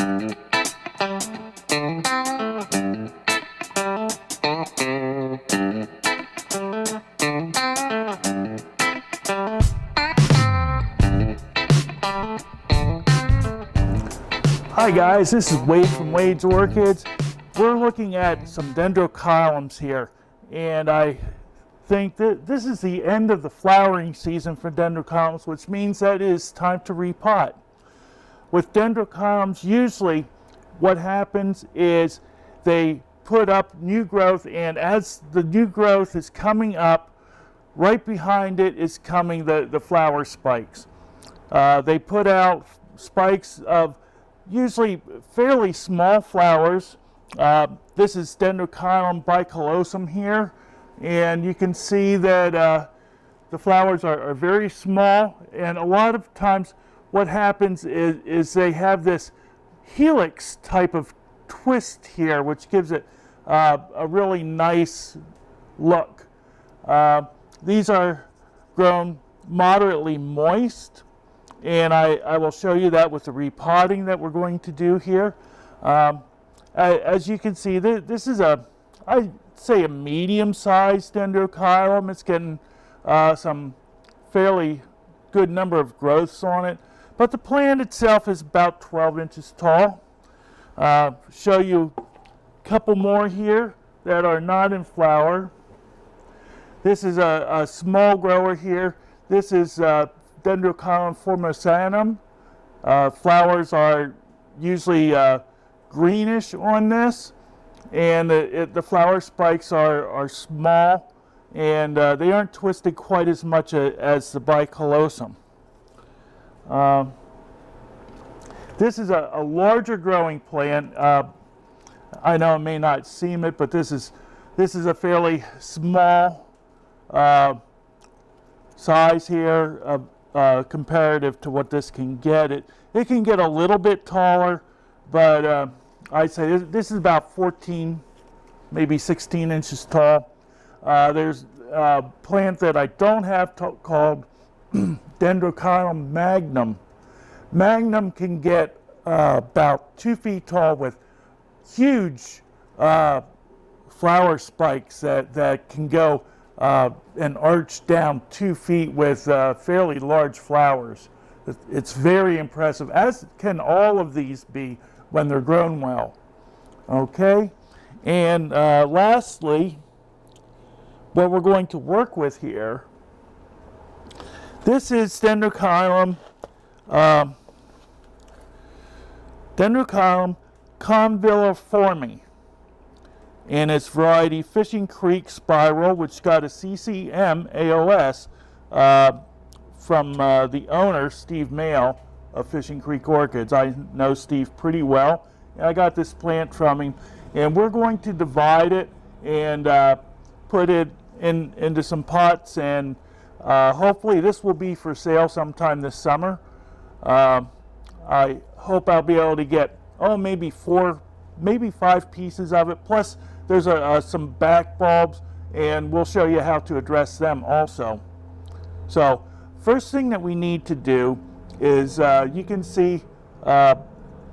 Hi guys, this is Wade from Wade's Orchids. We're looking at some Dendrochilums here, and I think that this is the end of the flowering season for Dendrochilums, which means that it is time to repot. With Dendrochilums, usually what happens is they put up new growth, and as the new growth is coming up, right behind it is coming the flower spikes. They put out spikes of usually fairly small flowers. This is Dendrochilum bicolosum here, and you can see that the flowers are very small, and a lot of times what happens is they have this helix type of twist here, which gives it a really nice look. These are grown moderately moist, and I will show you that with the repotting that we're going to do here. As you can see, this is I'd say a medium-sized Dendrochilum. It's getting some fairly good number of growths on it, but the plant itself is about 12 inches tall. Show you a couple more here that are not in flower. This is a small grower here. This is Dendrochilum formosanum. Flowers are usually greenish on this, and the flower spikes are small, and they aren't twisted quite as much as the bicolosum. This is a larger growing plant. I know it may not seem it, but this is a fairly small size here comparative to what this can get. It can get a little bit taller, but I'd say this is about 14, maybe 16 inches tall. There's a plant that I don't have called Dendrochilum magnum. Magnum can get about 2 feet tall with huge flower spikes that can go and arch down 2 feet with fairly large flowers. It's very impressive, as can all of these be when they're grown well. Okay, and lastly, what we're going to work with here, this is Dendrochilum convilliforme, and its variety Fishing Creek Spiral, which got a CCM AOS from the owner, Steve Mayle of Fishing Creek Orchids. I know Steve pretty well. I got this plant from him, and we're going to divide it and put it into some pots, and hopefully this will be for sale sometime this summer. I hope I'll be able to get maybe 4, maybe 5 pieces of it, plus there's some back bulbs, and we'll show you how to address them also. So first thing that we need to do is you can see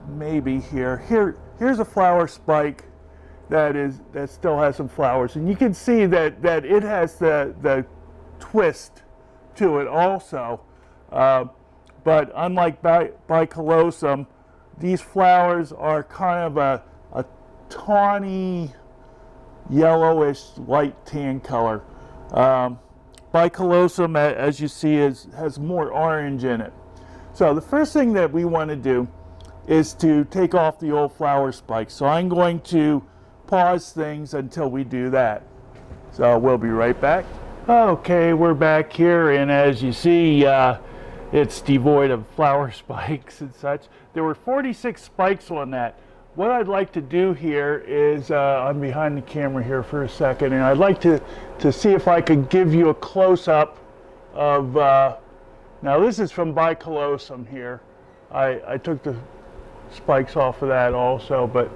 maybe here's a flower spike that still has some flowers, and you can see that it has the twist to it also, but unlike bicolosum, these flowers are kind of a tawny yellowish light tan color. Bicolosum, as you see, has more orange in it. So the first thing that we want to do is to take off the old flower spikes. So I'm going to pause things until we do that. So we'll be right back. Okay, we're back here, and as you see, it's devoid of flower spikes and such. There were 46 spikes on that. What I'd like to do here is, I'm behind the camera here for a second, and I'd like to see if I could give you a close-up of, now this is from bicolosum here. I took the spikes off of that also, but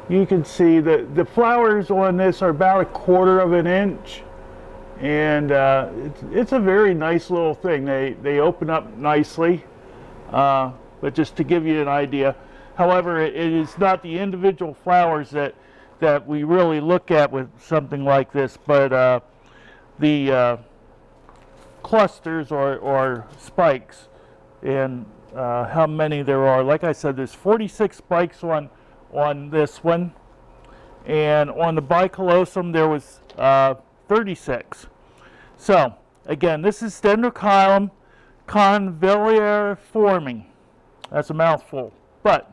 you can see that the flowers on this are about 1/4 of an inch, and it's a very nice little thing. They open up nicely. but just to give you an idea. However, it is not the individual flowers that we really look at with something like this, but the clusters or spikes, and how many there are. Like I said, there's 46 spikes on this one, and on the bicolosum there was 36. So again, this is Dendrochilum convilliforme. That's a mouthful, but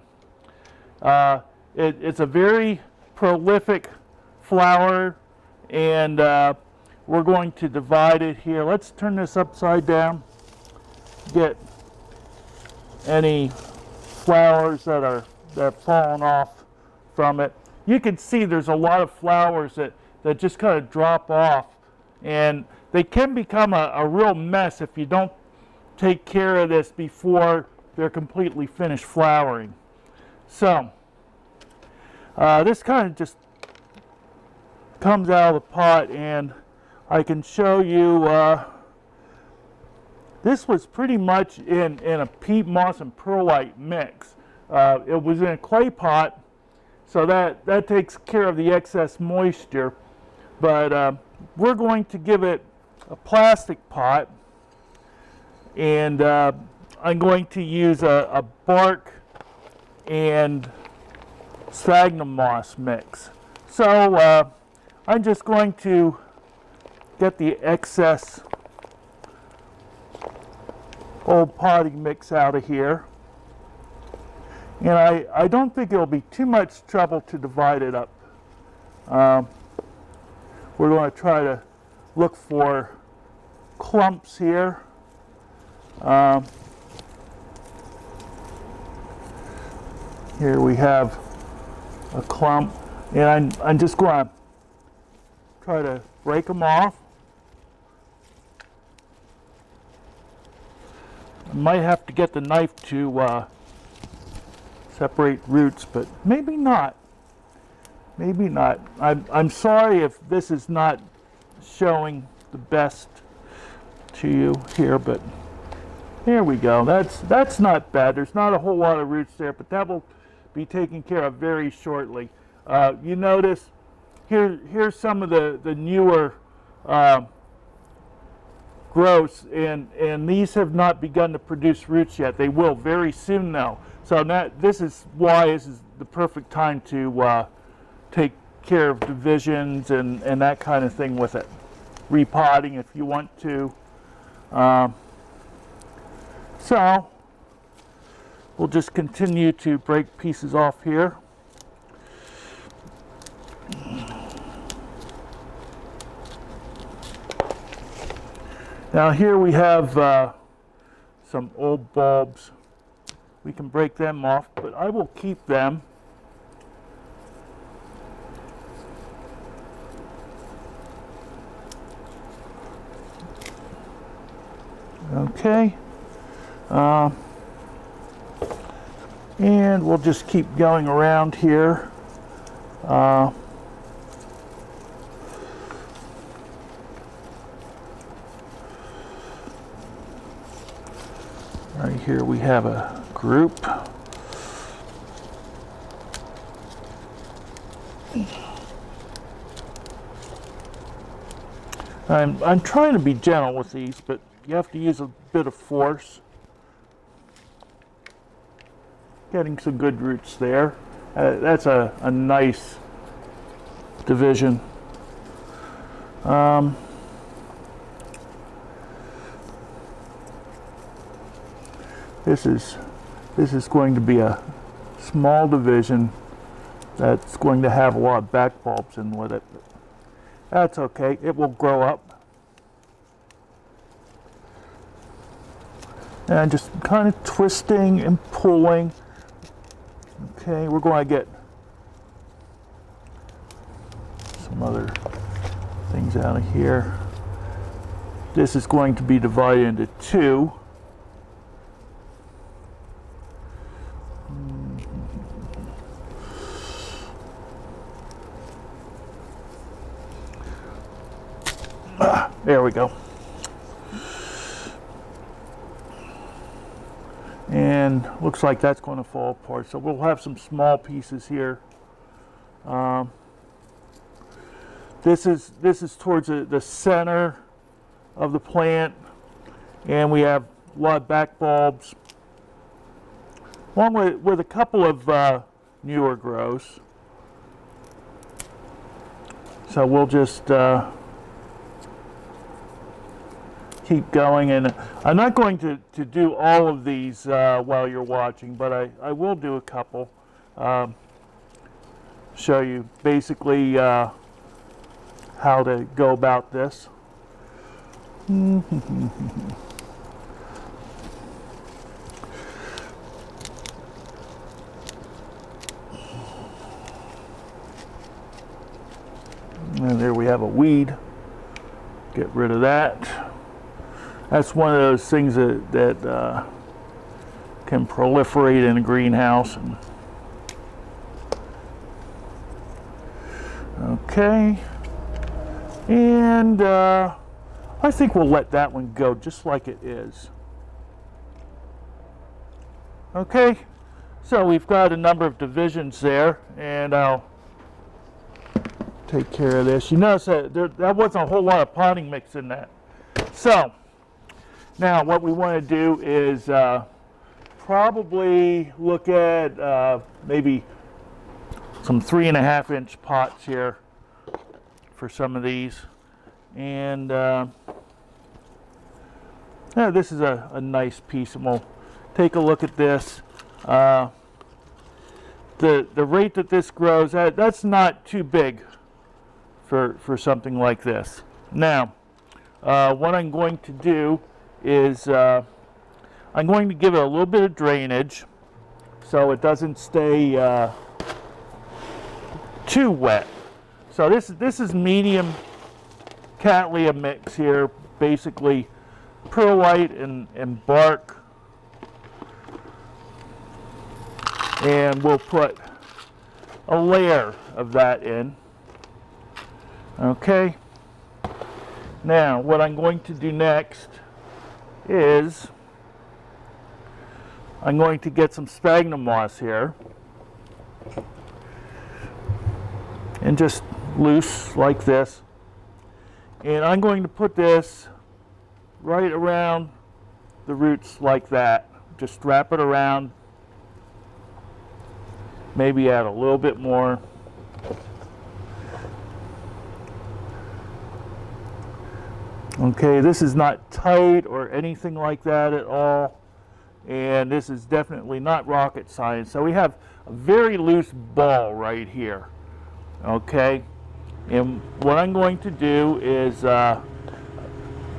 it's a very prolific flower, and we're going to divide it here. Let's turn this upside down, get any flowers that have fallen off from it. You can see there's a lot of flowers that just kind of drop off, and they can become a real mess if you don't take care of this before they're completely finished flowering. So this kind of just comes out of the pot, and I can show you this was pretty much in a peat moss and perlite mix. It was in a clay pot, so that takes care of the excess moisture, but we're going to give it a plastic pot, and I'm going to use a bark and sphagnum moss mix. So I'm just going to get the excess old potting mix out of here, and I don't think it'll be too much trouble to divide it up. We're going to try to look for clumps here. Here we have a clump, and I'm just going to try to break them off. I might have to get the knife to separate roots, but maybe not. Maybe not. I'm sorry if this is not showing the best to you here, but here we go. That's not bad. There's not a whole lot of roots there, but that will be taken care of very shortly. You notice here's some of the newer growths, and these have not begun to produce roots yet. They will very soon though. So this is why this is the perfect time to take care of divisions and that kind of thing with it. Repotting if you want to. So we'll just continue to break pieces off here. Now here we have some old bulbs. We can break them off, but I will keep them. Okay. And we'll just keep going around here. Right here we have a group. I'm trying to be gentle with these, but you have to use a bit of force. Getting some good roots there. That's a nice division. This is going to be a small division that's going to have a lot of back bulbs in with it. But that's okay. It will grow up. And just kind of twisting and pulling. Okay, we're going to get some other things out of here. This is going to be divided into two. There we go. And and looks like that's going to fall apart. So we'll have some small pieces here. This is towards the center of the plant, and we have a lot of back bulbs, along with a couple of newer growths. So we'll just keep going, and I'm not going to do all of these while you're watching, but I will do a couple. Show you basically how to go about this. And there we have a weed. Get rid of that. That's one of those things that can proliferate in a greenhouse. Okay, and I think we'll let that one go just like it is. Okay, so we've got a number of divisions there, and I'll take care of this. You notice that that wasn't a whole lot of potting mix in that. So now what we want to do is probably look at maybe some 3.5-inch pots here for some of these. And yeah, this is a nice piece, and we'll take a look at this. The rate that this grows, that's not too big for something like this. Now, what I'm going to do is I'm going to give it a little bit of drainage so it doesn't stay too wet. So this is medium Cattleya mix here, basically perlite and bark, and we'll put a layer of that in. Okay, now what I'm going to do next is I'm going to get some sphagnum moss here and just loose like this, and I'm going to put this right around the roots like that. Just wrap it around, maybe add a little bit more. Okay, this is not tight or anything like that at all, and this is definitely not rocket science. So we have a very loose ball right here. Okay, and what I'm going to do is,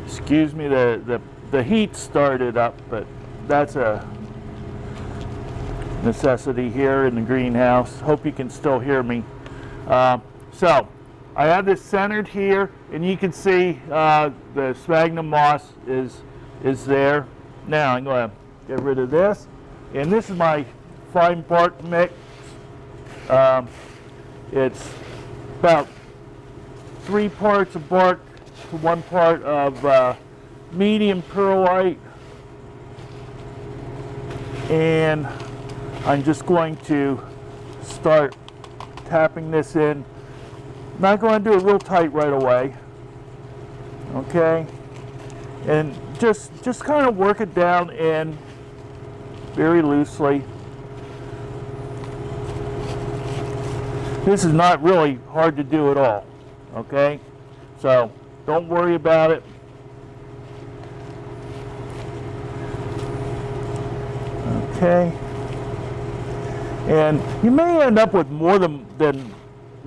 excuse me, the heat started up, but that's a necessity here in the greenhouse. Hope you can still hear me. So I have this centered here, and you can see the sphagnum moss is there. Now I'm going to get rid of this, and this is my fine bark mix. It's about 3 parts of bark to 1 part of medium perlite, and I'm just going to start tapping this in. Not going to do it real tight right away, okay, and just kind of work it down in very loosely. This is not really hard to do at all, okay? So don't worry about it. Okay. And you may end up with more than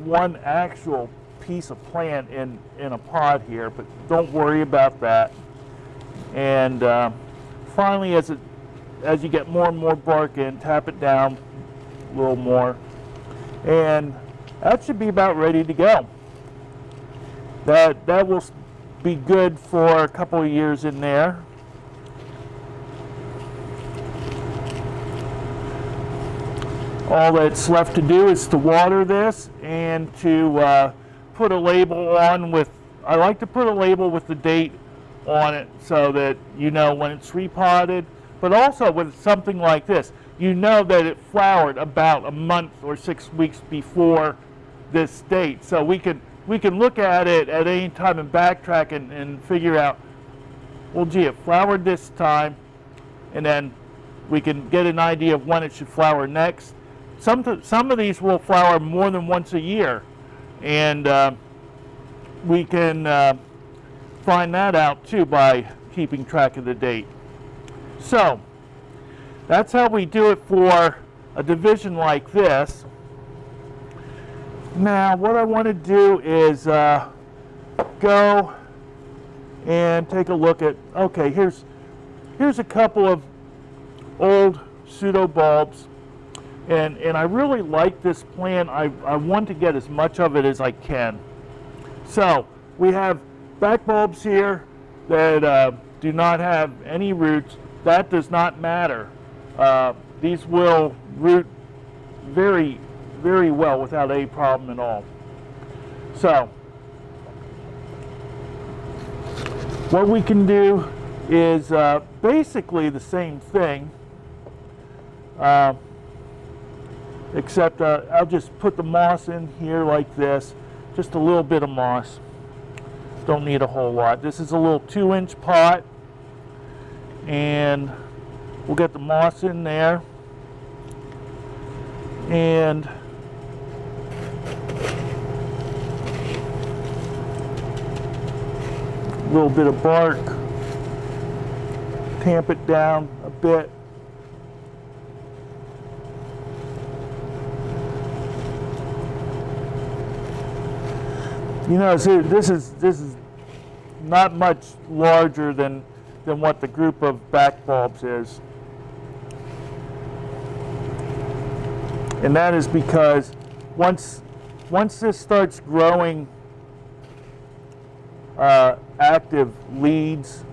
one actual piece of plant in a pot here, but don't worry about that. And finally, as you get more and more bark in, tap it down a little more, and that should be about ready to go. That will be good for a couple of years in there. All that's left to do is to water this and to put a label on with, I like to put a label with the date on it so that you know when it's repotted. But also with something like this, you know that it flowered about a month or 6 weeks before this date. So we can look at it at any time and backtrack and figure out, well, gee, it flowered this time, and then we can get an idea of when it should flower next. Some of these will flower more than once a year, and we can find that out too by keeping track of the date. So that's how we do it for a division like this. Now what I want to do is go and take a look at, okay, here's a couple of old pseudobulbs, and I really like this plant. I want to get as much of it as I can. So we have back bulbs here that do not have any roots. That does not matter. These will root very, very well without any problem at all. So what we can do is basically the same thing, except I'll just put the moss in here like this, just a little bit of moss. Don't need a whole lot. This is a little 2-inch pot, and we'll get the moss in there, and a little bit of bark, tamp it down a bit. You know, see, this is not much larger than what the group of back bulbs is. And that is because once this starts growing active leads,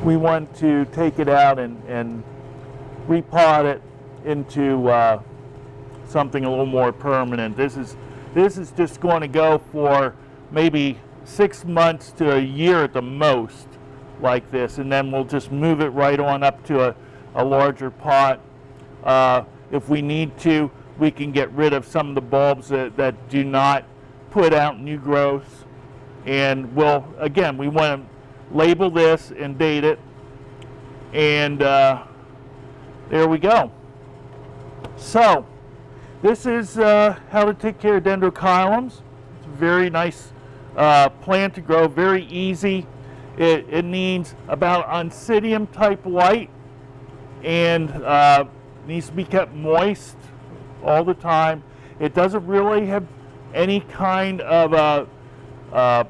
we want to take it out and repot it into something a little more permanent. This is just going to go for maybe 6 months to a year at the most, like this, and then we'll just move it right on up to a larger pot. If we need to, we can get rid of some of the bulbs that do not put out new growth. And again, we want to label this and date it, and there we go. So this is how to take care of Dendrochilums. It's a very nice plant to grow, very easy. It needs about Oncidium type light, and needs to be kept moist all the time. It doesn't really have any kind of a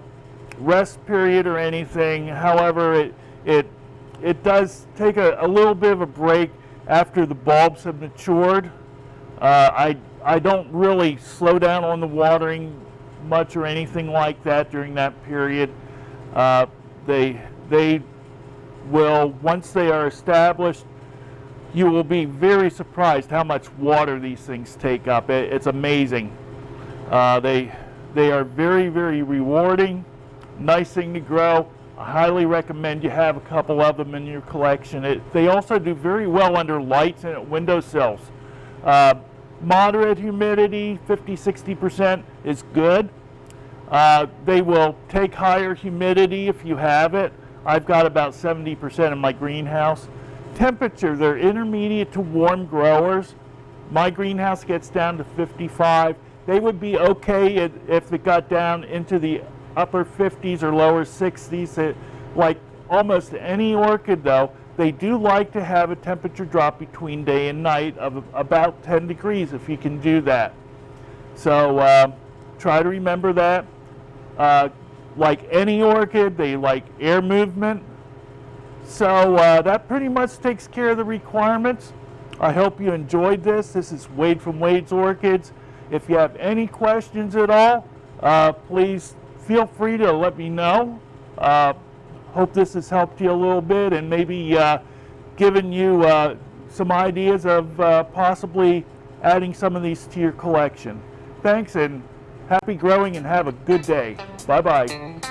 rest period or anything. However, it does take a little bit of a break after the bulbs have matured. I don't really slow down on the watering much or anything like that during that period. They will, once they are established, you will be very surprised how much water these things take up. It's amazing. They are very, very rewarding, nice thing to grow. I highly recommend you have a couple of them in your collection. They also do very well under lights and at windowsills. Moderate humidity, 50–60% is good. They will take higher humidity if you have it. I've got about 70% in my greenhouse. Temperature, they're intermediate to warm growers. My greenhouse gets down to 55. They would be okay if it got down into the upper 50s or lower 60s. Like almost any orchid though, they do like to have a temperature drop between day and night of about 10 degrees if you can do that. So try to remember that. Like any orchid, they like air movement. So that pretty much takes care of the requirements. I hope you enjoyed this. This is Wade from Wade's Orchids. If you have any questions at all, please feel free to let me know. Hope this has helped you a little bit and maybe given you some ideas of possibly adding some of these to your collection. Thanks, and happy growing, and have a good day. Bye-bye.